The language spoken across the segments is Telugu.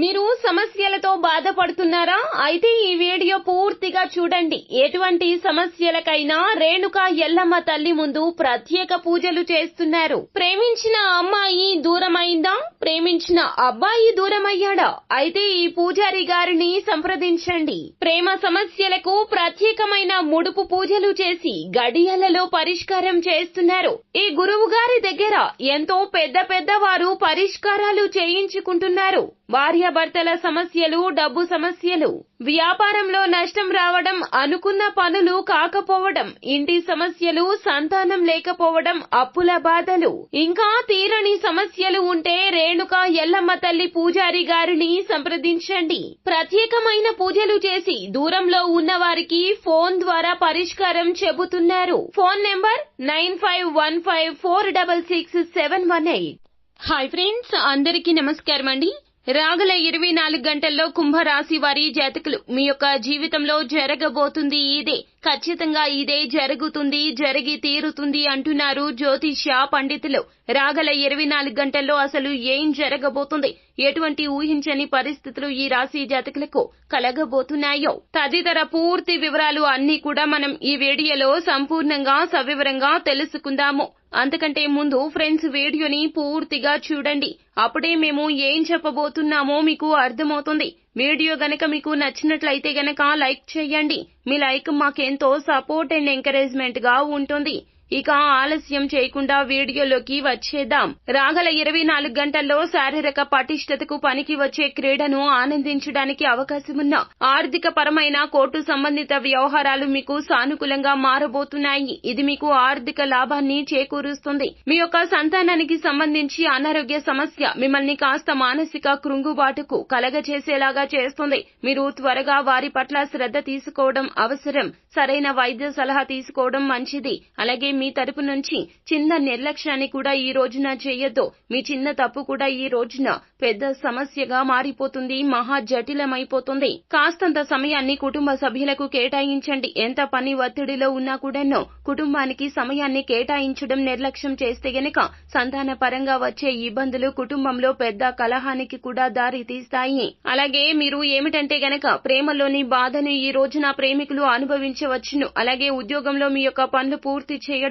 మీరు సమస్యలతో బాధపడుతున్నారా? అయితే ఈ వీడియో పూర్తిగా చూడండి. ఎటువంటి సమస్యలకైనా రేణుక ఎల్లమ్మ తల్లి ముందు ప్రత్యేక పూజలు చేస్తున్నారు. ప్రేమించిన అమ్మాయి దూరమైందా? ప్రేమించిన అబ్బాయి దూరమయ్యాడా? అయితే ఈ పూజారి గారిని సంప్రదించండి. ప్రేమ సమస్యలకు ప్రత్యేకమైన ముడుపు పూజలు చేసి గడియలలో పరిష్కారం చేస్తున్నారు. ఈ గురువు గారి దగ్గర ఎంతో పెద్ద వారు పరిష్కారాలు చేయించుకుంటున్నారు. భార్యాభర్తల సమస్యలు, డబ్బు సమస్యలు, వ్యాపారంలో నష్టం రావడం, అనుకున్న పనులు కాకపోవడం, ఇంటి సమస్యలు, సంతానం లేకపోవడం, అప్పుల బాధలు, ఇంకా తీరని సమస్యలు ఉంటే రేణుక ఎల్లమ్మ తల్లి పూజారి గారిని సంప్రదించండి. ప్రత్యేకమైన పూజలు చేసి దూరంలో ఉన్న వారికి ఫోన్ ద్వారా పరిష్కారం చెబుతున్నారు. Phone number 9515466718. హాయ్ ఫ్రెండ్స్, అందరికీ నమస్కారం అండి. రాగల 24 గంటల్లో కుంభరాశి వారి జాతకులు మీ యొక్క జీవితంలో జరగబోతుంది ఇదే, ఖచ్చితంగా ఇదే జరుగుతుంది, జరిగి తీరుతుంది అంటున్నారు జ్యోతిష్య పండితులు. రాగల 24 గంటల్లో అసలు ఏం జరగబోతుంది, ఎటువంటి ఊహించని పరిస్థితులు ఈ రాశి జాతకులకు కలగబోతున్నాయో తదితర పూర్తి వివరాలు అన్ని కూడా మనం ఈ వీడియోలో సంపూర్ణంగా సవివరంగా తెలుసుకుందాము. అంతకంటే ముందు ఫ్రెండ్స్, వీడియోని పూర్తిగా చూడండి. అప్పుడే మేము ఏం చెప్పబోతున్నామో మీకు అర్థమవుతుంది. వీడియో గనక మీకు నచ్చినట్లయితే గనక లైక్ చేయండి. మీ లైక్ మాకెంతో సపోర్ట్ అండ్ ఎంకరేజ్మెంట్ గా ఉంటుంది. ఇక ఆలస్యం చేయకుండా వీడియోలోకి వచ్చేద్దాం. రాగల 24 గంటల్లో శారీరక పటిష్టతకు పనికి వచ్చే క్రీడను ఆనందించడానికి అవకాశమున్న ఆర్థిక పరమైన కోర్టు సంబంధిత వ్యవహారాలు మీకు సానుకూలంగా మారబోతున్నాయి. ఇది మీకు ఆర్థిక లాభాన్ని చేకూరుస్తుంది. మీ యొక్క సంతానానికి సంబంధించి అనారోగ్య సమస్య మిమ్మల్ని కాస్త మానసిక కృంగుబాటుకు కలగచేసేలాగా చేస్తుంది. మీరు త్వరగా వారి పట్ల శ్రద్ధ తీసుకోవడం అవసరం. సరైన వైద్య సలహా తీసుకోవడం మంచిది. అలాగే మీ తరపు నుంచి చిన్న నిర్లక్ష్యాన్ని కూడా ఈ రోజున చేయొద్దు. మీ చిన్న తప్పు కూడా ఈ రోజున పెద్ద సమస్యగా మారిపోతుంది, మహా జటిలమైపోతుంది. కాస్తంత సమయాన్ని కుటుంబ సభ్యులకు కేటాయించండి. ఎంత పని ఒత్తిడిలో ఉన్నా కూడాను కుటుంబానికి సమయాన్ని కేటాయించడం నిర్లక్ష్యం చేస్తే గనక సంతాన పరంగా వచ్చే ఇబ్బందులు కుటుంబంలో పెద్ద కలహానికి కూడా దారి తీస్తాయి. అలాగే మీరు ఏమిటంటే గనక ప్రేమలోని బాధను ఈ రోజున ప్రేమికులు అనుభవించవచ్చును. అలాగే ఉద్యోగంలో మీ యొక్క పనులు పూర్తి చేయడంలో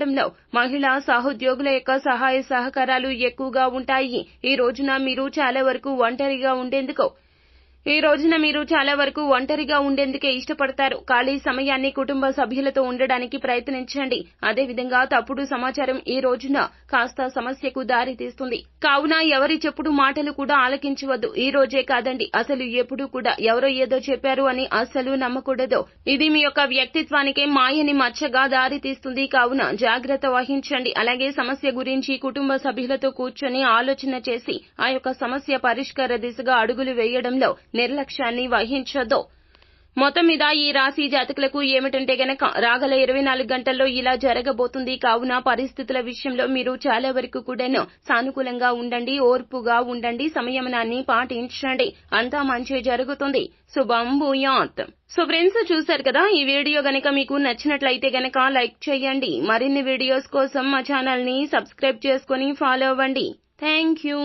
మహిళా సహోద్యోగుల యొక్క సహాయ సహకారాలు ఎక్కువగా ఉంటాయి. ఈ రోజున మీరు చాలా వరకు ఒంటరిగా ఉండేందుకే ఇష్టపడతారు. ఖాళీ సమయాన్ని కుటుంబ సభ్యులతో ఉండడానికి ప్రయత్నించండి. అదేవిధంగా తప్పుడు సమాచారం ఈ రోజున కాస్త సమస్యకు దారి తీస్తుంది. కావున ఎవరి చెప్పుడు మాటలు కూడా ఆలకించవద్దు. ఈ రోజే కాదండి, అసలు ఎప్పుడు కూడా ఎవరో ఏదో చెప్పారు అని అస్సలు నమ్మకూడదు. ఇది మీ యొక్క వ్యక్తిత్వానికే మాయని మచ్చగా దారి తీస్తుంది. కావున జాగ్రత్త వహించండి. అలాగే సమస్య గురించి కుటుంబ సభ్యులతో కూర్చొని ఆలోచన చేసి ఆ యొక్క సమస్య పరిష్కార దిశగా అడుగులు వేయడంలో నిర్లక్ష్యాన్ని వహించొద్దు. మొత్తం మీద ఈ రాశి జాతకులకు ఏమిటంటే గనక రాగల 24 గంటల్లో ఇలా జరగబోతుంది. కావున పరిస్థితుల విషయంలో మీరు చాలా వరకు కూడాను సానుకూలంగా ఉండండి, ఓర్పుగా ఉండండి, సంయమనాన్ని పాటించండి. అంతా మంచి జరుగుతుంది. శుభం భూయాత్. సో ఫ్రెండ్స్, చూశారు కదా, ఈ వీడియో గనక మీకు నచ్చినట్లయితే గనక లైక్ చేయండి. మరిన్ని వీడియోస్ కోసం మా ఛానల్ ని సబ్స్క్రైబ్ చేసుకుని ఫాలో అవ్వండి. Thank you.